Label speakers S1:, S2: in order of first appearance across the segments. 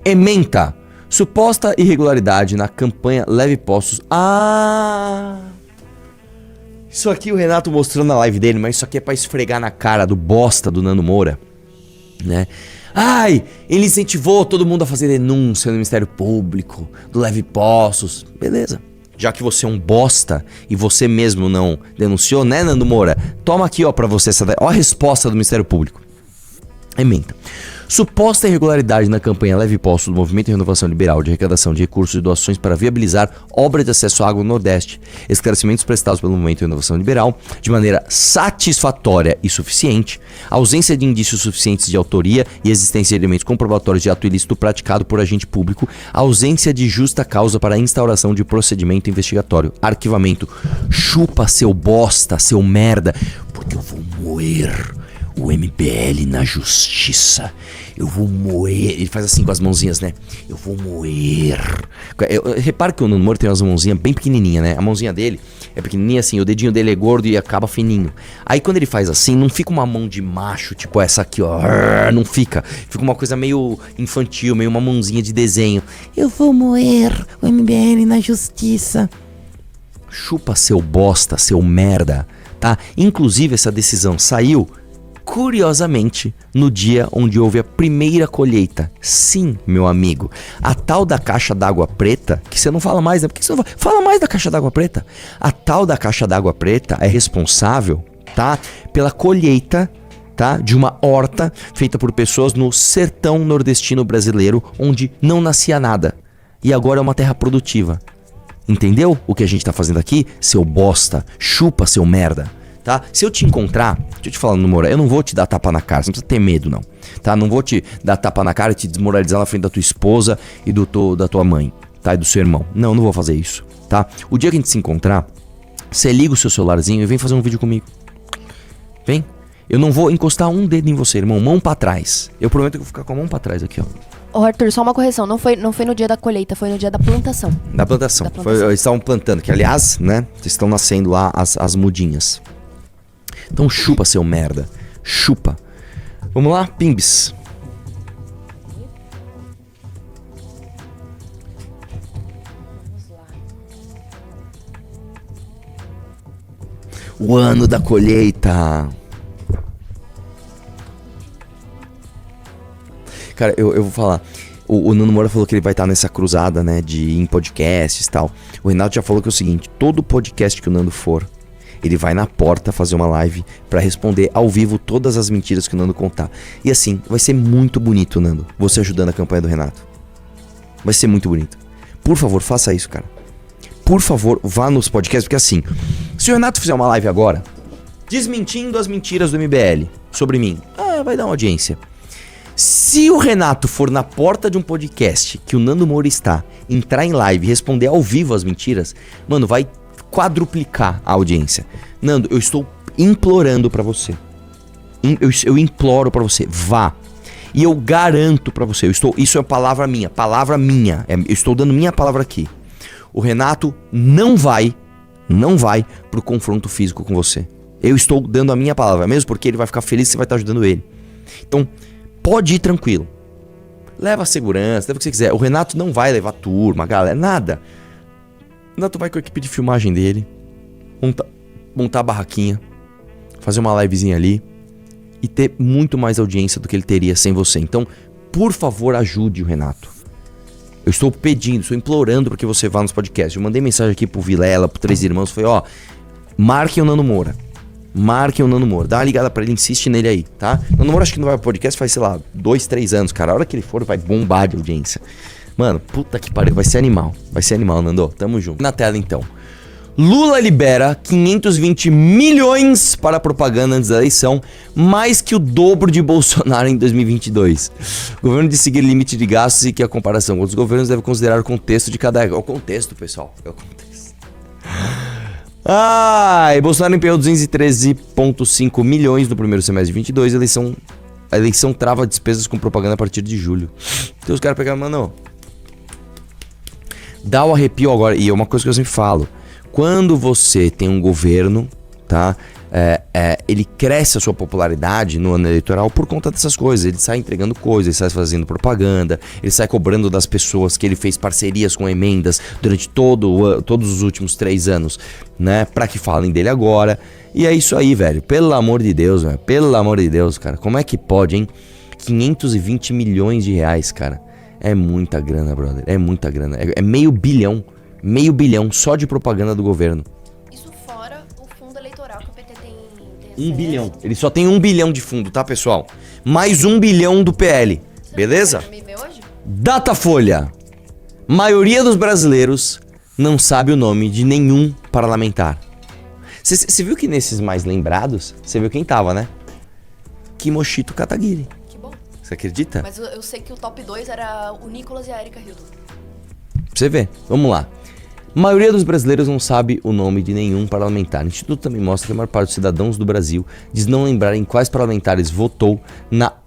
S1: Ementa. Suposta irregularidade na campanha Leve Postos. Isso aqui o Renato mostrando na live dele, mas isso aqui é pra esfregar na cara do bosta do Nando Moura, né? Ai, ele incentivou todo mundo a fazer denúncia no Ministério Público, do Leve Postos. Beleza. Já que você é um bosta e você mesmo não denunciou, né, Nando Moura? Toma aqui, ó, pra você ó a resposta do Ministério Público. Ementa. Suposta irregularidade na campanha Leve Postos do Movimento de Renovação Liberal de arrecadação de recursos e doações para viabilizar obras de acesso à água no Nordeste. Esclarecimentos prestados pelo Movimento de Renovação Liberal de maneira satisfatória e suficiente. Ausência de indícios suficientes de autoria e existência de elementos comprobatórios de ato ilícito praticado por agente público. Ausência de justa causa para a instauração de procedimento investigatório. Arquivamento. Chupa, seu bosta, seu merda, porque eu vou moer o MBL na justiça. Eu vou moer. Ele faz assim com as mãozinhas, né? Eu vou moer. Repara que o Nando Moura tem umas mãozinhas bem pequenininhas, né? A mãozinha dele é pequenininha assim, o dedinho dele é gordo e acaba fininho. Aí quando ele faz assim, não fica uma mão de macho, tipo essa aqui, ó. Não fica. Fica uma coisa meio infantil, meio uma mãozinha de desenho. Eu vou moer o MBL na justiça. Chupa, seu bosta, seu merda, tá? Inclusive essa decisão saiu, curiosamente, no dia onde houve a primeira colheita. Sim, meu amigo, a tal da caixa d'água preta, que você não fala mais, né? Por que você não fala mais da caixa d'água preta? A tal da caixa d'água preta é responsável, tá? Pela colheita, tá? De uma horta feita por pessoas no sertão nordestino brasileiro, onde não nascia nada. E agora é uma terra produtiva. Entendeu o que a gente tá fazendo aqui? Seu bosta, chupa, seu merda. Tá? Se eu te encontrar, deixa eu te falar, Nando Moura, eu não vou te dar tapa na cara, você não precisa ter medo não, tá? Não vou te dar tapa na cara e te desmoralizar na frente da tua esposa e da tua mãe, tá? E do seu irmão. Não vou fazer isso, tá? O dia que a gente se encontrar, você liga o seu celularzinho e vem fazer um vídeo comigo. Vem. Eu não vou encostar um dedo em você, irmão, mão pra trás. Eu prometo que eu vou ficar com a mão pra trás aqui, ó.
S2: Ô, Arthur, só uma correção, não foi no dia da colheita, foi no dia da plantação.
S1: Da plantação. Eles estavam plantando, que aliás, né, estão nascendo lá as mudinhas. Então chupa, seu merda. Chupa. Vamos lá, Pimbs. O ano da colheita. Cara, eu vou falar. O Nando Moura falou que ele vai estar nessa cruzada, né, de ir em podcasts e tal. O Renato já falou que é o seguinte: todo podcast que o Nando for, ele vai na porta fazer uma live pra responder ao vivo todas as mentiras que o Nando contar. E assim, vai ser muito bonito, Nando, você ajudando a campanha do Renato. Vai ser muito bonito. Por favor, faça isso, cara. Por favor, vá nos podcasts, porque assim, se o Renato fizer uma live agora, desmentindo as mentiras do MBL sobre mim, vai dar uma audiência. Se o Renato for na porta de um podcast que o Nando Moura está, entrar em live e responder ao vivo as mentiras, mano, vai quadruplicar a audiência. Nando, eu estou implorando pra você. Eu imploro pra você, vá. E eu garanto pra você, isso é palavra minha, eu estou dando minha palavra aqui. O Renato não vai pro confronto físico com você. Eu estou dando a minha palavra, mesmo porque ele vai ficar feliz que você vai estar ajudando ele. Então, pode ir tranquilo. Leva a segurança, leva o que você quiser. O Renato não vai levar turma, galera, nada. O Renato vai com a equipe de filmagem dele, montar a barraquinha, fazer uma livezinha ali e ter muito mais audiência do que ele teria sem você. Então, por favor, ajude o Renato. Eu estou pedindo, estou implorando para que você vá nos podcasts. Eu mandei mensagem aqui pro Vilela, pro Três Irmãos, falei, marquem o Nando Moura. Dá uma ligada pra ele, insiste nele aí, tá? O Nando Moura acho que não vai pro podcast faz, sei lá, 2, 3 anos, cara. A hora que ele for, vai bombar de audiência. Mano, puta que pariu, vai ser animal, Nando, tamo junto. Na tela, então. Lula libera 520 milhões para propaganda antes da eleição, mais que o dobro de Bolsonaro em 2022. O governo diz seguir limite de gastos e que a comparação com outros governos deve considerar o contexto de cada... É o contexto, pessoal, é o contexto. Bolsonaro empenhou 213,5 milhões no primeiro semestre de 22, a eleição trava despesas com propaganda a partir de julho. Então os caras pegaram, mano, dá o arrepio agora, e é uma coisa que eu sempre falo. Quando você tem um governo, tá, Ele cresce a sua popularidade no ano eleitoral por conta dessas coisas. Ele sai entregando coisas, ele sai fazendo propaganda, ele sai cobrando das pessoas que ele fez parcerias com emendas durante todos os últimos 3 anos, né? Pra que falem dele agora. E é isso aí, velho. Pelo amor de Deus, velho. Pelo amor de Deus, cara. Como é que pode, hein? 520 milhões de reais, cara. É muita grana, brother. É muita grana. É meio bilhão. Meio bilhão só de propaganda do governo.
S2: Isso fora o fundo eleitoral que o PT tem
S1: 1 bilhão. Ele só tem 1 bilhão de fundo, tá, pessoal? Mais 1 bilhão do PL. Beleza?
S2: Me vê hoje?
S1: Datafolha. Maioria dos brasileiros não sabe o nome de nenhum parlamentar. Você viu que nesses mais lembrados, você viu quem tava, né? Kimoshito Kataguiri.
S2: Que bom.
S1: Você acredita?
S2: Mas eu sei que o top 2 era o Nicolas e a Erika Hilton.
S1: Pra você ver. Vamos lá. Maioria dos brasileiros não sabe o nome de nenhum parlamentar. O Instituto também mostra que a maior parte dos cidadãos do Brasil diz não lembrar em quais parlamentares votou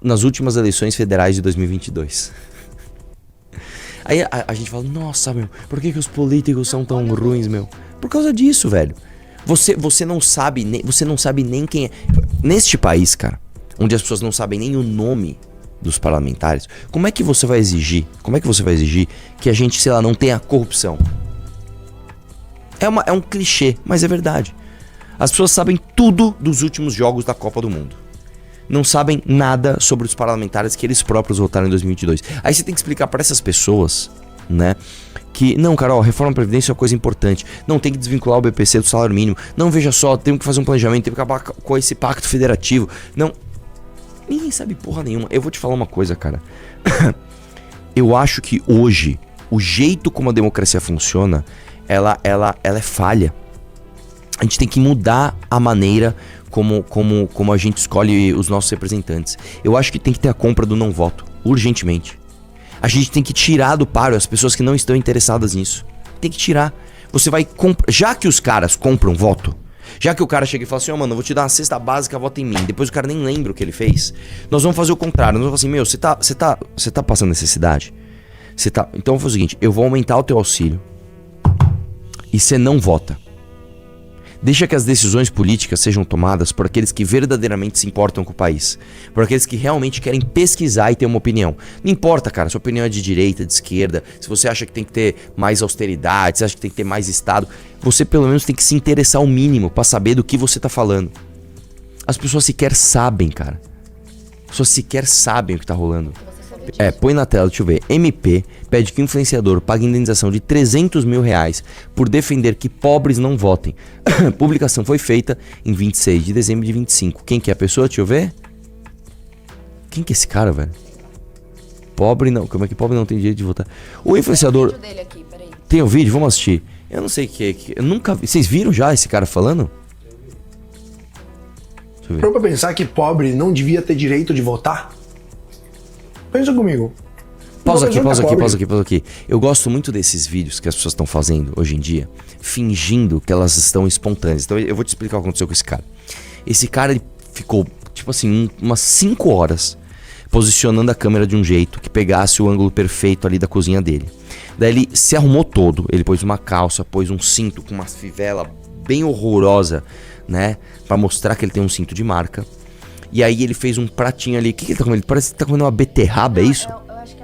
S1: nas últimas eleições federais de 2022. Aí a gente fala, nossa, meu, por que os políticos são tão ruins, meu? Por causa disso, velho. Você não sabe nem quem é. Neste país, cara, onde as pessoas não sabem nem o nome dos parlamentares, como é que você vai exigir que a gente, sei lá, não tenha corrupção? É um clichê, mas é verdade. As pessoas sabem tudo dos últimos jogos da Copa do Mundo. Não sabem nada sobre os parlamentares que eles próprios votaram em 2022. Aí você tem que explicar para essas pessoas, né, que, não, cara, ó, reforma da Previdência é uma coisa importante. Não, tem que desvincular o BPC do salário mínimo. Não, veja só, temos que fazer um planejamento, temos que acabar com esse pacto federativo. Não, ninguém sabe porra nenhuma. Eu vou te falar uma coisa, cara. Eu acho que hoje, o jeito como a democracia funciona, ela é falha. A gente tem que mudar a maneira como a gente escolhe os nossos representantes. Eu acho que tem que ter a compra do não voto, urgentemente. A gente tem que tirar do páreo as pessoas que não estão interessadas nisso. Tem que tirar. Você vai comprar. Já que os caras compram voto, já que o cara chega e fala assim, mano, eu vou te dar uma cesta básica, vota em mim. Depois o cara nem lembra o que ele fez. Nós vamos fazer o contrário. Nós vamos falar assim, você tá passando necessidade? Então eu vou fazer o seguinte, eu vou aumentar o teu auxílio. E você não vota. Deixa que as decisões políticas sejam tomadas por aqueles que verdadeiramente se importam com o país. Por aqueles que realmente querem pesquisar e ter uma opinião. Não importa, cara, se a opinião é de direita, de esquerda, se você acha que tem que ter mais austeridade, se acha que tem que ter mais Estado, você pelo menos tem que se interessar o mínimo pra saber do que você tá falando. As pessoas sequer sabem, cara. As pessoas sequer sabem o que tá rolando. Põe na tela, deixa eu ver. MP pede que o influenciador pague indenização de 300 mil reais por defender que pobres não votem. Publicação foi feita em 26 de dezembro de 25. Quem que é a pessoa? Deixa eu ver. Quem que é esse cara, velho? Pobre não. Como é que pobre não tem direito de votar? O influenciador...
S2: Tem o vídeo dele aqui, peraí.
S1: Tem o vídeo? Vamos assistir. Eu não sei o que é. Eu nunca vi. Vocês viram já esse cara falando? Deixa eu ver.
S3: Pra pensar que pobre não devia ter direito de votar? Pensa comigo.
S1: Pausa aqui. Eu gosto muito desses vídeos que as pessoas estão fazendo hoje em dia, fingindo que elas estão espontâneas. Então eu vou te explicar o que aconteceu com esse cara. Esse cara, ele ficou, tipo assim, umas 5 horas posicionando a câmera de um jeito que pegasse o ângulo perfeito ali da cozinha dele. Daí ele se arrumou todo, ele pôs uma calça, pôs um cinto com uma fivela bem horrorosa, né, pra mostrar que ele tem um cinto de marca. E aí ele fez um pratinho ali. O que ele tá comendo? Ele parece que tá comendo uma beterraba, é isso?
S2: Eu acho que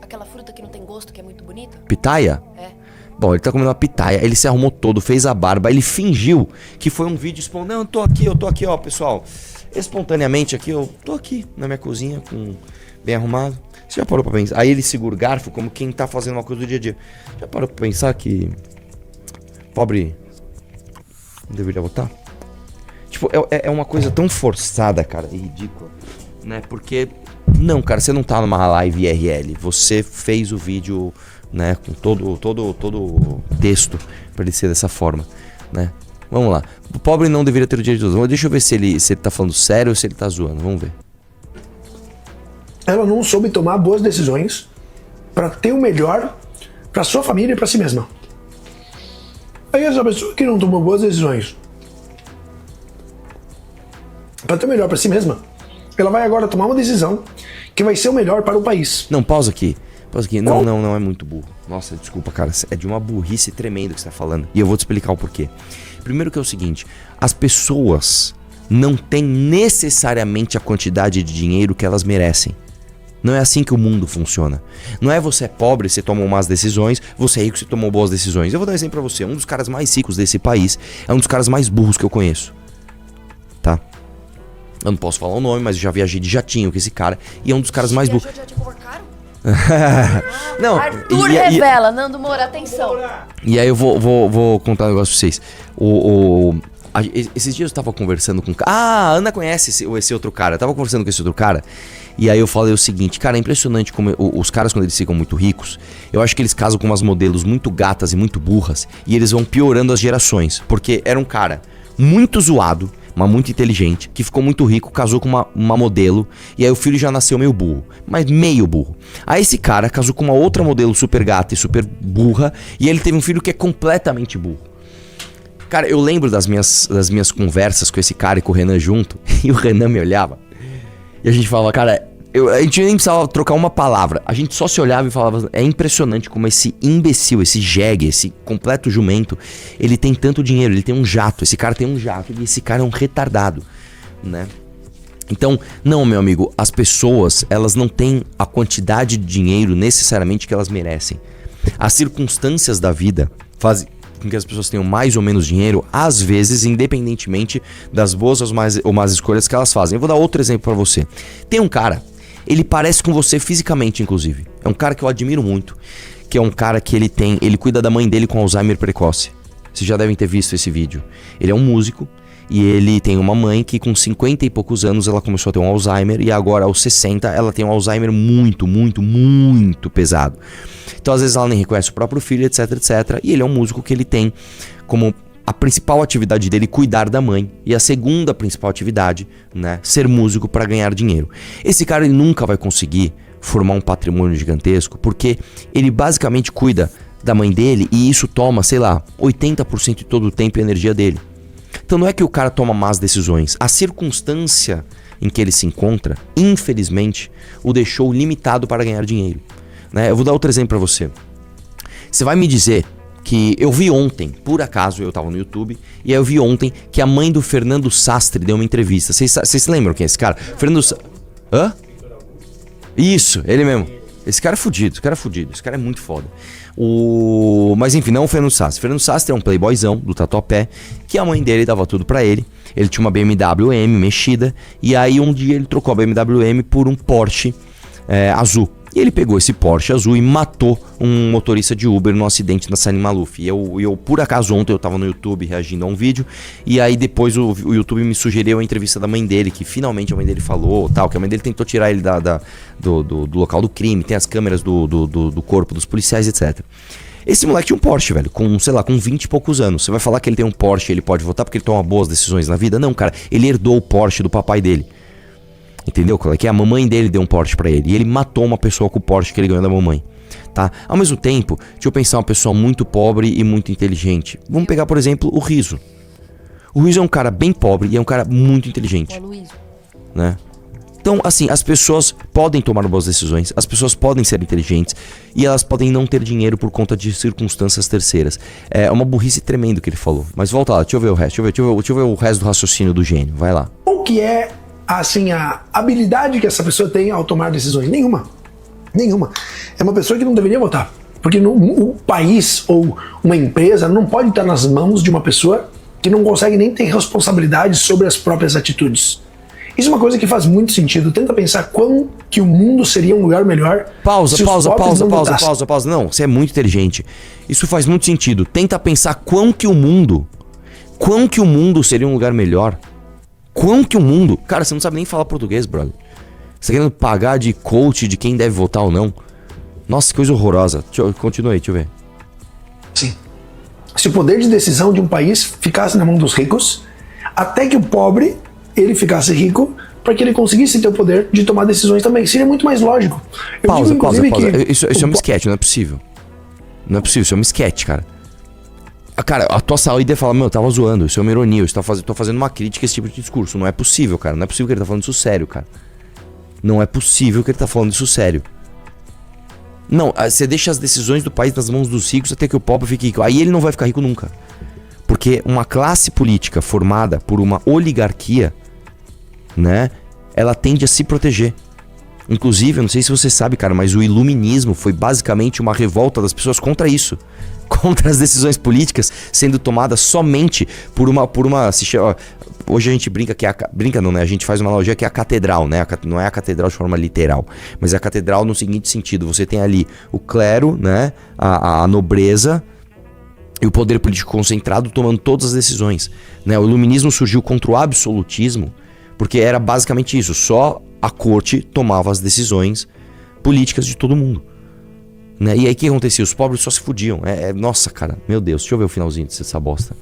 S2: aquela fruta que não tem gosto, que é muito bonita.
S1: Pitaia?
S2: É.
S1: Bom, ele tá comendo uma pitaia, ele se arrumou todo, fez a barba, ele fingiu que foi um vídeo espontâneo. Não, eu tô aqui, ó, pessoal. Espontaneamente aqui, eu tô aqui na minha cozinha, bem arrumado. Você já parou pra pensar? Aí ele segura o garfo como quem tá fazendo uma coisa do dia a dia. Já parou pra pensar que pobre não deveria votar? Tipo, é uma coisa tão forçada, cara, e ridícula, né? Porque, não, cara, você não tá numa live IRL. Você fez o vídeo, né, com todo o texto pra ele ser dessa forma, né? Vamos lá. O pobre não deveria ter o direito de votar. Deixa eu ver se ele tá falando sério ou se ele tá zoando. Vamos ver.
S3: Ela não soube tomar boas decisões pra ter o melhor pra sua família e pra si mesma. Aí essa pessoa que não tomou boas decisões para ter o melhor para si mesma, ela vai agora tomar uma decisão que vai ser o melhor para o país.
S1: Não, pausa aqui. Pausa aqui. Não é muito burro. Nossa, desculpa, cara. É de uma burrice tremenda que você tá falando. E eu vou te explicar o porquê. Primeiro que é o seguinte, as pessoas não têm necessariamente a quantidade de dinheiro que elas merecem. Não é assim que o mundo funciona. Não é você é pobre, você tomou más decisões, você é rico, você tomou boas decisões. Eu vou dar um exemplo pra você. Um dos caras mais ricos desse país é um dos caras mais burros que eu conheço. Tá? Eu não posso falar o nome, mas eu já viajei de jatinho com esse cara. E é um dos caras mais burros. Não,
S2: Arthur revela, Nando Moura, atenção.
S1: E aí eu vou contar um negócio pra vocês. Esses dias eu tava conversando com... a Ana conhece esse outro cara. Eu tava conversando com esse outro cara. E aí eu falei o seguinte, cara, é impressionante como os caras, quando eles ficam muito ricos, eu acho que eles casam com umas modelos muito gatas e muito burras, e eles vão piorando as gerações. Porque era um cara muito zoado, mas muito inteligente, que ficou muito rico, casou com uma modelo, e aí o filho já nasceu meio burro, mas meio burro. Aí esse cara casou com uma outra modelo super gata e super burra, e ele teve um filho que é completamente burro. Cara, eu lembro das minhas conversas com esse cara e com o Renan junto, e o Renan me olhava, e a gente falava, cara, a gente nem precisava trocar uma palavra, a gente só se olhava e falava, é impressionante como esse imbecil, esse jegue, esse completo jumento, ele tem tanto dinheiro, ele tem um jato, esse cara tem um jato, e esse cara é um retardado, né? Então, não, meu amigo, as pessoas, elas não têm a quantidade de dinheiro necessariamente que elas merecem. As circunstâncias da vida fazem com que as pessoas tenham mais ou menos dinheiro, às vezes, independentemente das boas ou más escolhas que elas fazem. Eu vou dar outro exemplo pra você. Tem um cara, ele parece com você fisicamente, inclusive. É um cara que eu admiro muito, que é um cara que ele cuida da mãe dele com Alzheimer precoce. Vocês já devem ter visto esse vídeo. Ele é um músico e ele tem uma mãe que com 50 e poucos anos ela começou a ter um Alzheimer e agora aos 60 ela tem um Alzheimer muito, muito, muito pesado. Então às vezes ela nem reconhece o próprio filho, etc, etc. E ele é um músico que ele tem como a principal atividade dele cuidar da mãe e a segunda principal atividade, né, ser músico para ganhar dinheiro. Esse cara ele nunca vai conseguir formar um patrimônio gigantesco porque ele basicamente cuida da mãe dele e isso toma, sei lá, 80% de todo o tempo e energia dele. Então não é que o cara toma más decisões, a circunstância em que ele se encontra, infelizmente, o deixou limitado para ganhar dinheiro, né? Eu vou dar outro exemplo para você. Você vai me dizer que eu vi ontem, por acaso eu tava no YouTube, e aí eu vi ontem que a mãe do Fernando Sastre deu uma entrevista. Vocês se lembram quem é esse cara? Fernando Sastre. Hã? Isso, ele mesmo. Esse cara é fudido, esse cara é muito foda. Mas enfim, não o Fernando Sastre. Fernando Sastre é um playboyzão do Tatuapé, que a mãe dele dava tudo pra ele. Ele tinha uma BMW M mexida, e aí um dia ele trocou a BMW M por um Porsche azul. E ele pegou esse Porsche azul e matou um motorista de Uber num acidente na Salim Maluf. E eu, por acaso, ontem eu tava no YouTube reagindo a um vídeo. E aí depois o YouTube me sugeriu a entrevista da mãe dele, que finalmente a mãe dele falou, tal, que a mãe dele tentou tirar ele do local do crime, tem as câmeras do corpo dos policiais, etc. Esse moleque tinha um Porsche, velho, com, sei lá, com 20 e poucos anos. Você vai falar que ele tem um Porsche e ele pode votar porque ele toma boas decisões na vida? Não, cara, ele herdou o Porsche do papai dele. Entendeu? Que a mamãe dele deu um Porsche pra ele. E ele matou uma pessoa com o Porsche que ele ganhou da mamãe. Tá? Ao mesmo tempo, deixa eu pensar uma pessoa muito pobre e muito inteligente. Vamos pegar, por exemplo, o Rizzo. O Rizzo é um cara bem pobre e é um cara muito inteligente. Né? Então, assim, as pessoas podem tomar boas decisões, as pessoas podem ser inteligentes e elas podem não ter dinheiro por conta de circunstâncias terceiras. É uma burrice tremenda que ele falou. Mas volta lá, deixa eu ver o resto. Deixa eu ver o resto do raciocínio do gênio. Vai lá.
S3: O que é assim, a habilidade que essa pessoa tem ao tomar decisões? Nenhuma. É uma pessoa que não deveria votar. Porque o país ou uma empresa não pode estar nas mãos de uma pessoa que não consegue nem ter responsabilidade sobre as próprias atitudes. Isso é uma coisa que faz muito sentido. Tenta pensar como que o mundo seria um lugar melhor. Pausa.
S1: Não, você é muito inteligente. Isso faz muito sentido. Tenta pensar quão que o mundo seria um lugar melhor. Quão que o mundo... Cara, você não sabe nem falar português, brother. Você tá querendo pagar de coach de quem deve votar ou não? Nossa, que coisa horrorosa. Continua aí, deixa eu ver.
S3: Sim. Se o poder de decisão de um país ficasse na mão dos ricos, até que o pobre, ele ficasse rico, para que ele conseguisse ter o poder de tomar decisões também. Seria muito mais lógico.
S1: Pausa. Isso é um esquete, não é possível. Não é possível, isso é um esquete, cara. Cara, a tua saída é falar, meu, eu tava zoando, isso é uma ironia, eu tô fazendo uma crítica a esse tipo de discurso. Não é possível, cara, não é possível que ele tá falando isso sério, cara. Não é possível que ele tá falando isso sério. Não, você deixa as decisões do país nas mãos dos ricos até que o pobre fique rico. Aí ele não vai ficar rico nunca. Porque uma classe política formada por uma oligarquia, né, ela tende a se proteger. Inclusive, eu não sei se você sabe, cara, mas o iluminismo foi basicamente uma revolta das pessoas contra isso. Contra as decisões políticas sendo tomadas somente por uma hoje a gente brinca que brinca não, né? A gente faz uma analogia que é a catedral, né? Não é a catedral de forma literal, mas é a catedral no seguinte sentido: você tem ali o clero, né? A nobreza e o poder político concentrado tomando todas as decisões, né? O iluminismo surgiu contra o absolutismo porque era basicamente isso: só a corte tomava as decisões políticas de todo mundo, né? E aí o que acontecia? Os pobres só se fudiam. Nossa, cara, meu Deus, deixa eu ver o finalzinho dessa bosta.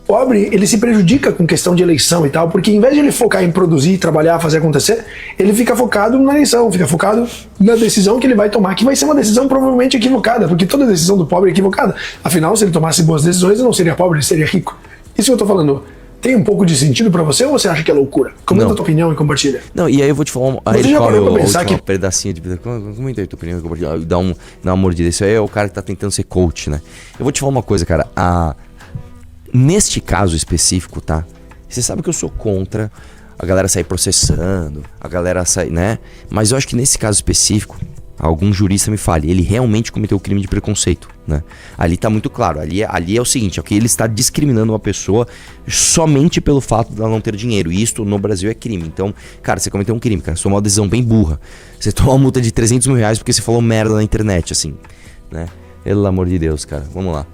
S3: Pobre, ele se prejudica com questão de eleição e tal, porque em vez de ele focar em produzir, trabalhar, fazer acontecer, ele fica focado na eleição, fica focado na decisão que ele vai tomar, que vai ser uma decisão provavelmente equivocada, porque toda decisão do pobre é equivocada. Afinal, se ele tomasse boas decisões, ele não seria pobre, ele seria rico. Isso que eu tô falando, tem um pouco de sentido pra você ou você acha que é loucura? Comenta a tua opinião e compartilha.
S1: Não, e aí eu vou te falar
S3: Você já parou pra pensar que...
S1: pedacinho de... Comenta aí a tua opinião e compartilha. Dá uma mordida. Isso aí é o cara que tá tentando ser coach, né? Eu vou te falar uma coisa, cara. Neste caso específico, tá? Você sabe que eu sou contra a galera sair processando, a galera sair, né? Mas eu acho que nesse caso específico, algum jurista me fale, ele realmente cometeu o crime de preconceito, né? Ali tá muito claro, ali é o seguinte, é que ele está discriminando uma pessoa somente pelo fato de ela não ter dinheiro, e isto no Brasil é crime. Então, cara, você cometeu um crime, cara, você tomou uma decisão bem burra, você tomou uma multa de 300 mil reais porque você falou merda na internet, assim, né? Pelo amor de Deus, cara, vamos lá.